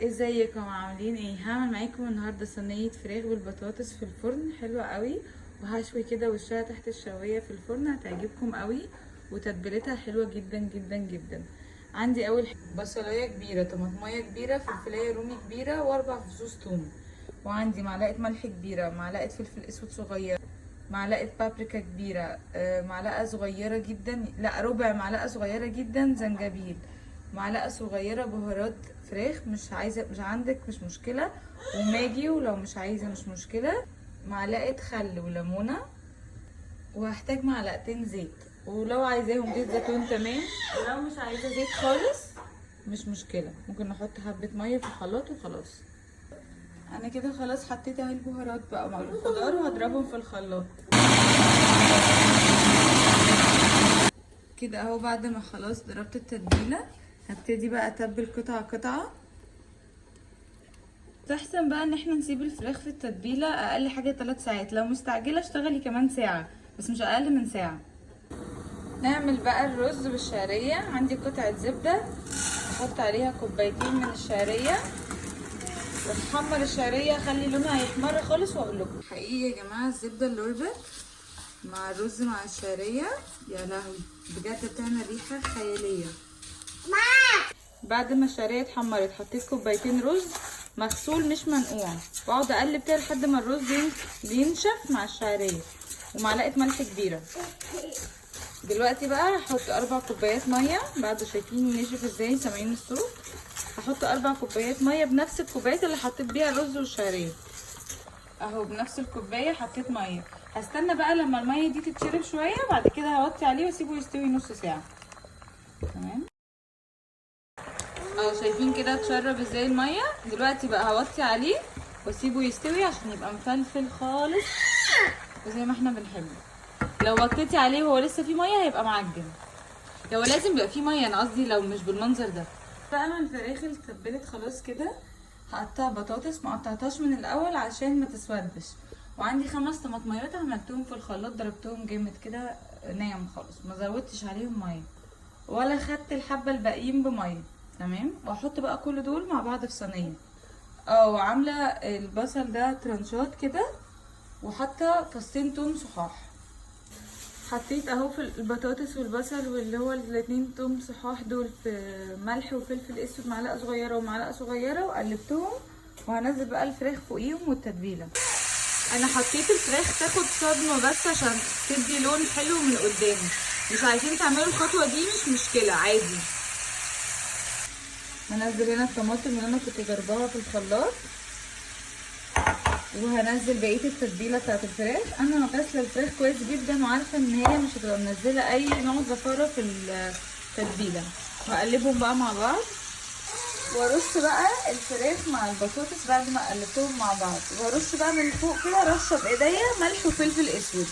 ازيكم عاملين ايه؟ هعمل معاكم النهارده صينيه فراخ بالبطاطس في الفرن حلوه قوي، وهشوي كده وشها تحت الشوايه في الفرن، هتعجبكم قوي وتتبيلتها حلوه جدا جدا جدا. عندي اول بصلايه كبيره، طماطمايه كبيره، فلفلايه رومي كبيره، واربع فصوص توم، وعندي معلقه ملح كبيره، معلقه فلفل اسود صغير، معلقه بابريكا كبيره، معلقه صغيره جدا، لا ربع معلقه صغيره جدا زنجبيل، معلقه صغيره بهارات فراخ، مش عندك مش مشكله، وماجي ولو مش عايزه مش مشكله، معلقه خل وليمونه، وهحتاج معلقتين زيت، ولو عايزاهم زيت زيتون تمام، ولو مش عايزه زيت خالص مش مشكله، ممكن نحط حبه ميه في الخلاط وخلاص. انا كده خلاص حطيت اهي البهارات بقى مع الخضار وهضربهم في الخلاط كده اهو. بعد ما خلاص ضربت التتبيله هبتدي بقى اتبل قطعه قطعه. تحسن بقى ان احنا نسيب الفراخ في التتبيله اقل حاجه 3 ساعات، لو مستعجله اشتغلي كمان ساعه بس مش اقل من ساعه. نعمل بقى الرز بالشعريه. عندي قطعه زبده احط عليها كوبايتين من الشعريه، وتحمر الشعريه اخلي لونها يحمر خالص واقول لكم. حقيقي يا جماعه الزبده اللوربت مع الرز مع الشعريه يا لهوي بجد بتعمل ريحه خياليه. بعد ما الشعريه اتحمرت حطيت كوبايتين رز مغسول مش منقوع، واقعد اقلب كده لحد ما الرز بينشف مع الشعريه، ومعلقه ملح كبيره. دلوقتي بقى هحط 4 كوبايات ميه. بعد شايفين نشف ازاي؟ سامعين الصوت؟ هحط 4 كوبايات ميه بنفس الكوبايات اللي حطيت بيها الرز والشعريه اهو، بنفس الكوبايه حطيت ميه. هستنى بقى لما الميه دي تتشرب شويه، بعد كده هوطي عليه واسيبه يستوي نص ساعه. تمام اهو، شايفين كده اتشرب ازاي الميه؟ دلوقتي بقى هوطي عليه واسيبه يستوي عشان يبقى مفلفل خالص وزي ما احنا بنحبه. لو وطيتي عليه وهو لسه فيه ميه هيبقى معجن، هو لازم يبقى فيه ميه، انا قصدي لو مش بالمنظر ده. بقى ما الفراخ اللي اتبلت خلاص كده، هقطع بطاطس، ما قطعتهاش من الاول عشان ما تسودش، وعندي 5 طماطميات عملتهم في الخلاط ضربتهم جامد كده ناعم خالص، ما زودتش عليهم ميه ولا خدت الحبه الباقيين بميه. تمام، واحط بقى كل دول مع بعض في صينيه. وعامله البصل ده ترانشات كده، وحاطه فصين توم صحاح. حطيت اهو في البطاطس والبصل واللي هو الاتنين توم صحاح دول في ملح وفلفل اسود معلقه صغيره ومعلقه صغيره، وقلبتهم، وهنزل بقى الفراخ فوقيهم والتتبيله. انا حطيت الفراخ تاخد صدمه بس عشان تدي لون حلو من قدام، مش عايزين تعملوا الخطوه دي مش مشكله عادي. هنزل هنا الطماطم اللي انا كنت ضرباها في الخلاط، وهنزل بقيه التتبيله بتاعت الفراخ. انا غاسله الفراخ كويس جدا وعارفه ان هي مش هتبقى منزله اي نوع زفاره في التتبيله، وهقلبهم بقى مع بعض، وارش بقى الفراخ مع البطاطس بعد ما قلبتهم مع بعض، وارش بقى من فوق كده رشه بايديا ملح وفلفل اسود.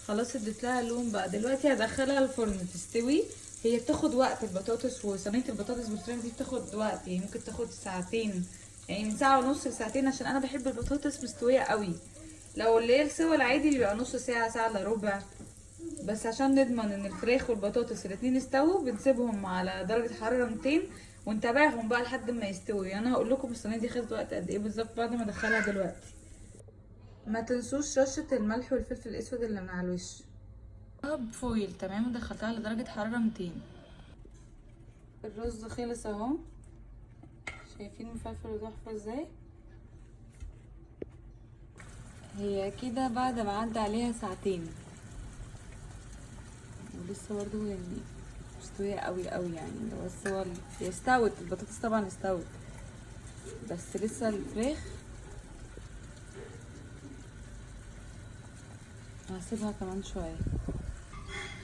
خلاص اديت لها لون بقى. دلوقتي هدخلها الفرن تستوي. هي بتاخد وقت البطاطس، وصينيه البطاطس بالفراخ دي بتاخد وقت، يعني ممكن تاخد ساعتين، يعني من ساعه ونص لساعتين، عشان انا بحب البطاطس مستويه قوي. لو اللي هي السوا العادي بيبقى نص ساعه، ساعه الا ربع، بس عشان نضمن ان الفراخ والبطاطس الاتنين استووا بنسيبهم على درجه حراره 200 ونتابعهم بقى لحد ما يستوي. يعني انا هقول لكم الصينيه دي خدت وقت قد ايه بالظبط بعد ما ادخلها دلوقتي. ما تنسوش رشه الملح والفلفل الاسود اللي من على الوش بفويل. تمام، دخلتها لدرجة حرارة 200. الرز خلص اهو، شايفين مفلفل وتحفة ازاي؟ هي كده بعد ما عدى عليها ساعتين ولسه برضه يعني مستوية قوي قوي، يعني بس هو هي استوت البطاطس طبعا استوت، بس لسه الفراخ هسيبها كمان شوية.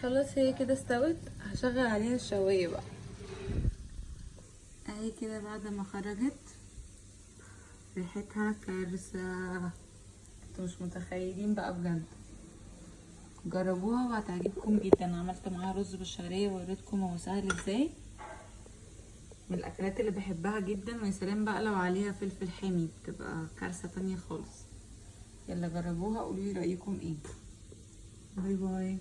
خلاص هي كده استوت، هشغل عليها الشواية بقى اهي كده. بعد ما خرجت ريحتها كارثة، انتوا مش متخيلين بقى بجد. جربوها وهتعجبكم جدا. عملت معاها رز بالشعريه ووريتكم هو سهل ازاي، من الاكلات اللي بحبها جدا، ويا سلام بقى لو عليها فلفل حامي بتبقى كارثه تانية خالص. يلا جربوها قولولي رايكم ايه. باي باي.